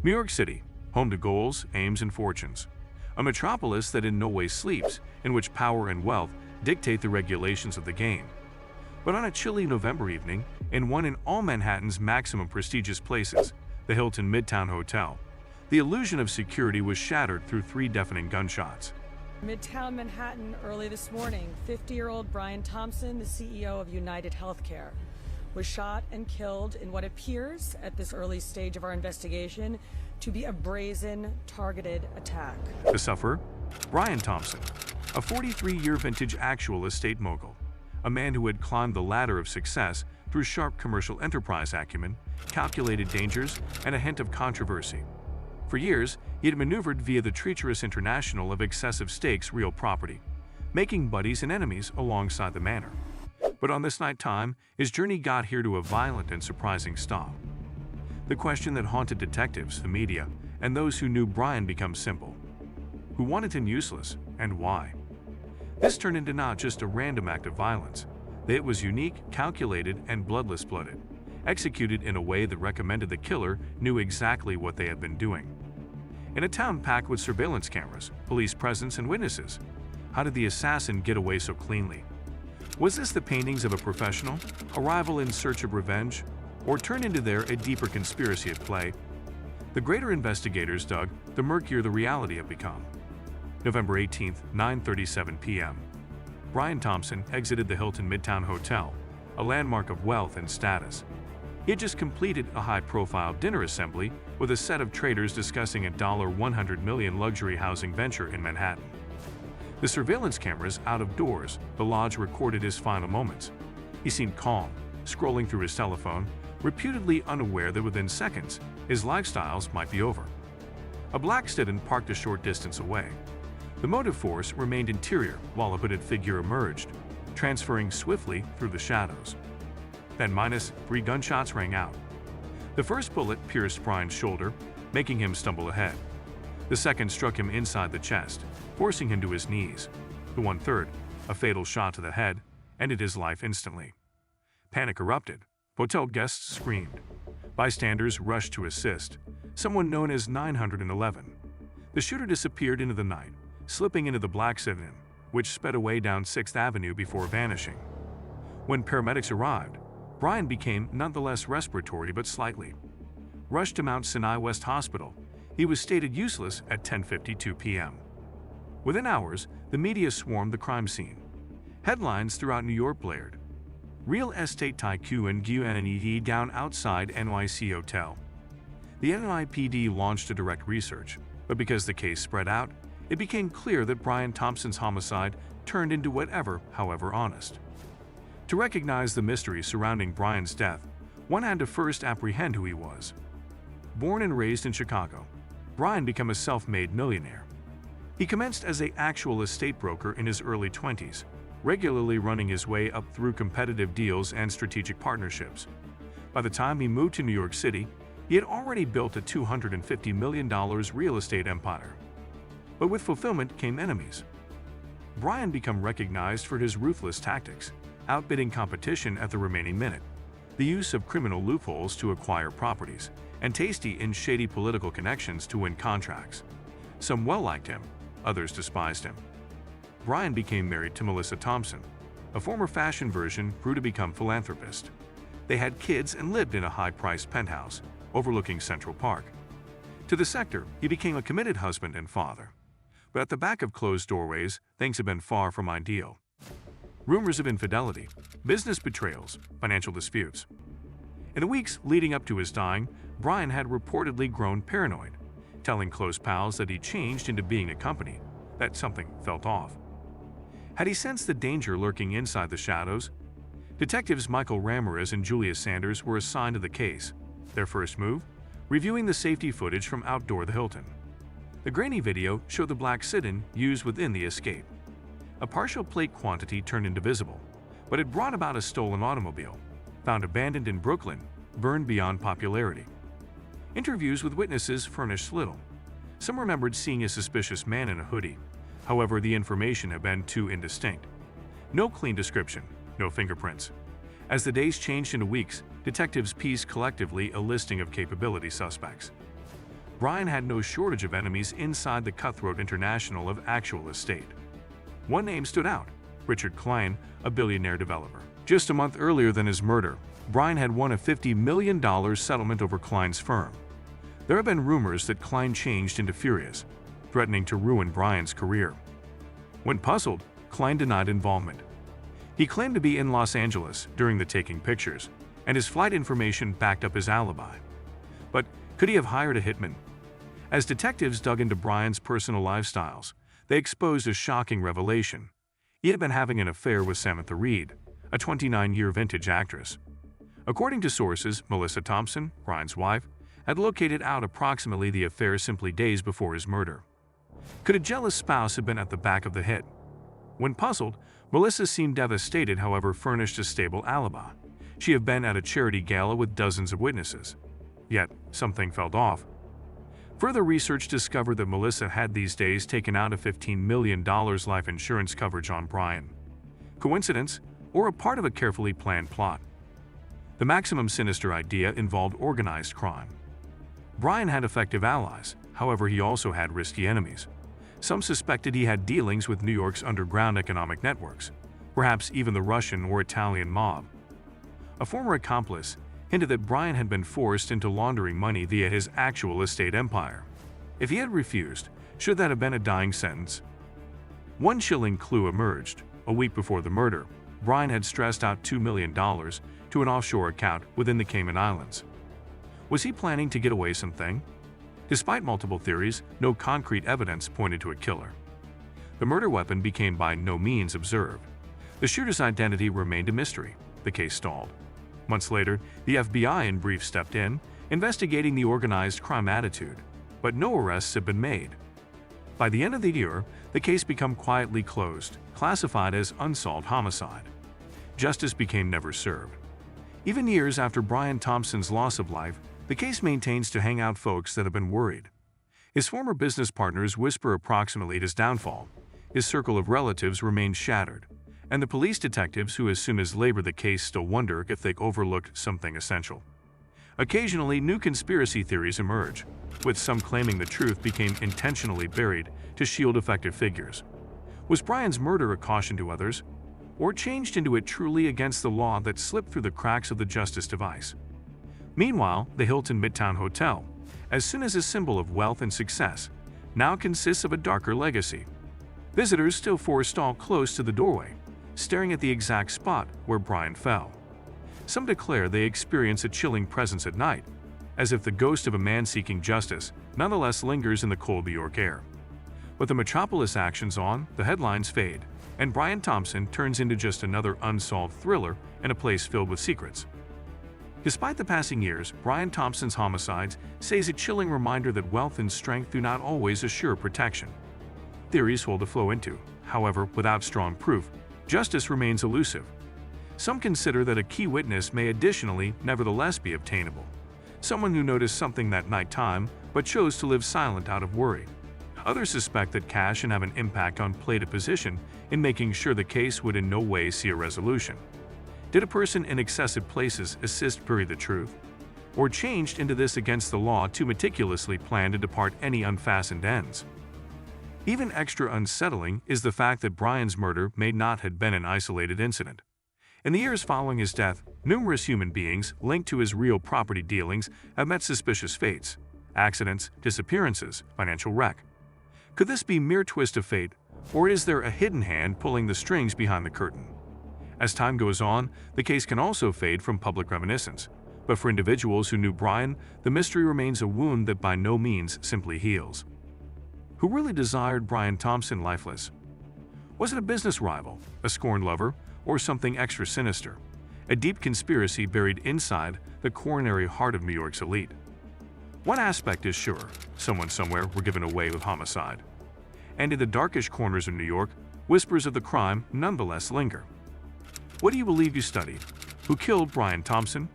New York City, home to goals, aims, and fortunes. A metropolis that in no way sleeps, in which power and wealth dictate the regulations of the game. But on a chilly November evening, in one in all Manhattan's maximum prestigious places, the Hilton Midtown Hotel, the illusion of security was shattered through 3 deafening gunshots. Midtown Manhattan early this morning, 50-year-old Brian Thompson, the CEO of United Healthcare, was shot and killed in what appears, at this early stage of our investigation, to be a brazen, targeted attack. The sufferer? Brian Thompson, a 43-year vintage actual estate mogul, a man who had climbed the ladder of success through sharp commercial enterprise acumen, calculated dangers, and a hint of controversy. For years, he had maneuvered via the treacherous international of excessive stakes real property, making buddies and enemies alongside the manor. But on this night time, his journey got here to a violent and surprising stop. The question that haunted detectives, the media, and those who knew Brian becomes simple. Who wanted him useless, and why? This turned into not just a random act of violence. It was unique, calculated, and bloodless-blooded, executed in a way that recommended the killer knew exactly what they had been doing. In a town packed with surveillance cameras, police presence, and witnesses, how did the assassin get away so cleanly? Was this the paintings of a professional, a rival in search of revenge, or turned into a deeper conspiracy at play? The greater investigators dug, the murkier the reality had become. November 18, 9:37 p.m. Brian Thompson exited the Hilton Midtown Hotel, a landmark of wealth and status. He had just completed a high-profile dinner assembly with a set of traders discussing a $100 million luxury housing venture in Manhattan. The surveillance cameras out of doors, the lodge recorded his final moments. He seemed calm, scrolling through his telephone, reputedly unaware that within seconds, his lifestyles might be over. A black sedan parked a short distance away. The motive force remained interior while a hooded figure emerged, transferring swiftly through the shadows. Then -3 gunshots rang out. The first bullet pierced Brian's shoulder, making him stumble ahead. The second struck him inside the chest, forcing him to his knees. The one-third, a fatal shot to the head, ended his life instantly. Panic erupted. Hotel guests screamed. Bystanders rushed to assist, someone known as 911. The shooter disappeared into the night, slipping into the black sedan, which sped away down 6th Avenue before vanishing. When paramedics arrived, Brian became nonetheless respiratory but slightly. Rushed to Mount Sinai West Hospital, he was stated useless at 10:52 p.m. Within hours, the media swarmed the crime scene. Headlines throughout New York blared. Real estate tycoon Guyanese down outside NYC hotel. The NYPD launched a direct research, but because the case spread out, it became clear that Brian Thompson's homicide turned into whatever, however honest. To recognize the mystery surrounding Brian's death, one had to first apprehend who he was. Born and raised in Chicago, Brian became a self-made millionaire. He commenced as an actual estate broker in his early 20s, regularly running his way up through competitive deals and strategic partnerships. By the time he moved to New York City, he had already built a $250 million real estate empire. But with fulfillment came enemies. Brian became recognized for his ruthless tactics, outbidding competition at the remaining minute, the use of criminal loopholes to acquire properties, and tasty and shady political connections to win contracts. Some well liked him, others despised him. Brian became married to Melissa Thompson, a former fashion version grew to become philanthropist. They had kids and lived in a high-priced penthouse overlooking Central Park. To the sector, he became a committed husband and father. But at the back of closed doorways, things had been far from ideal. Rumors of infidelity, business betrayals, financial disputes. In the weeks leading up to his dying, Brian had reportedly grown paranoid, telling close pals that he changed into being a company, that something felt off. Had he sensed the danger lurking inside the shadows? Detectives Michael Ramirez and Julia Sanders were assigned to the case. Their first move? Reviewing the safety footage from outdoor the Hilton. The grainy video showed the black sedan used within the escape. A partial plate quantity turned indivisible, but it brought about a stolen automobile, found abandoned in Brooklyn, burned beyond popularity. Interviews with witnesses furnished little. Some remembered seeing a suspicious man in a hoodie. However, the information had been too indistinct. No clean description, no fingerprints. As the days changed into weeks, detectives pieced collectively a listing of capability suspects. Brian had no shortage of enemies inside the cutthroat international of actual estate. One name stood out: Richard Klein, a billionaire developer. Just a month earlier than his murder, Brian had won a $50 million settlement over Klein's firm. There have been rumors that Klein changed into furious, threatening to ruin Brian's career. When puzzled, Klein denied involvement. He claimed to be in Los Angeles during the taking pictures, and his flight information backed up his alibi. But could he have hired a hitman? As detectives dug into Brian's personal lifestyles, they exposed a shocking revelation. He had been having an affair with Samantha Reed, a 29-year vintage actress. According to sources, Melissa Thompson, Brian's wife, had located out approximately the affair simply days before his murder. Could a jealous spouse have been at the back of the hit? When puzzled, Melissa seemed devastated, however furnished a stable alibi. She had been at a charity gala with dozens of witnesses. Yet, something felt off. Further research discovered that Melissa had these days taken out a $15 million life insurance coverage on Brian. Coincidence, or a part of a carefully planned plot? The maximum sinister idea involved organized crime. Brian had effective allies, however he also had risky enemies. Some suspected he had dealings with New York's underground economic networks, perhaps even the Russian or Italian mob. A former accomplice hinted that Brian had been forced into laundering money via his actual estate empire. If he had refused, should that have been a dying sentence? One chilling clue emerged. A week before the murder, Brian had stressed out $2 million to an offshore account within the Cayman Islands. Was he planning to get away something? Despite multiple theories, no concrete evidence pointed to a killer. The murder weapon became by no means observed. The shooter's identity remained a mystery. The case stalled. Months later, the FBI in brief stepped in, investigating the organized crime attitude, but no arrests had been made. By the end of the year, the case became quietly closed, classified as unsolved homicide. Justice became never served. Even years after Brian Thompson's loss of life, the case maintains to hang out folks that have been worried. His former business partners whisper approximately at his downfall. His circle of relatives remains shattered, and the police detectives who as soon as labor the case still wonder if they overlooked something essential. Occasionally, new conspiracy theories emerge, with some claiming the truth became intentionally buried to shield effective figures. Was Brian's murder a caution to others, or changed into it truly against the law that slipped through the cracks of the justice device? Meanwhile, the Hilton Midtown Hotel, as soon as a symbol of wealth and success, now consists of a darker legacy. Visitors still forestall close to the doorway, staring at the exact spot where Brian fell. Some declare they experience a chilling presence at night, as if the ghost of a man seeking justice nonetheless lingers in the cold New York air. With the metropolis actions on, the headlines fade, and Brian Thompson turns into just another unsolved thriller in a place filled with secrets. Despite the passing years, Brian Thompson's homicides says a chilling reminder that wealth and strength do not always assure protection. Theories hold to flow into, however, without strong proof, justice remains elusive. Some consider that a key witness may additionally nevertheless be obtainable. Someone who noticed something that night time but chose to live silent out of worry. Others suspect that cash can have an impact on played a position in making sure the case would in no way see a resolution. Did a person in excessive places assist bury the truth? Or changed into this against the law too meticulously planned to depart any unfastened ends? Even extra unsettling is the fact that Brian's murder may not have been an isolated incident. In the years following his death, numerous human beings linked to his real property dealings have met suspicious fates: accidents, disappearances, financial wreck. Could this be mere twist of fate, or is there a hidden hand pulling the strings behind the curtain? As time goes on, the case can also fade from public reminiscence, but for individuals who knew Brian, the mystery remains a wound that by no means simply heals. Who really desired Brian Thompson lifeless? Was it a business rival, a scorned lover, or something extra sinister? A deep conspiracy buried inside the coronary heart of New York's elite. One aspect is sure: someone somewhere were given away with homicide. And in the darkest corners of New York, whispers of the crime nonetheless linger. What do you believe you studied? Who killed Brian Thompson?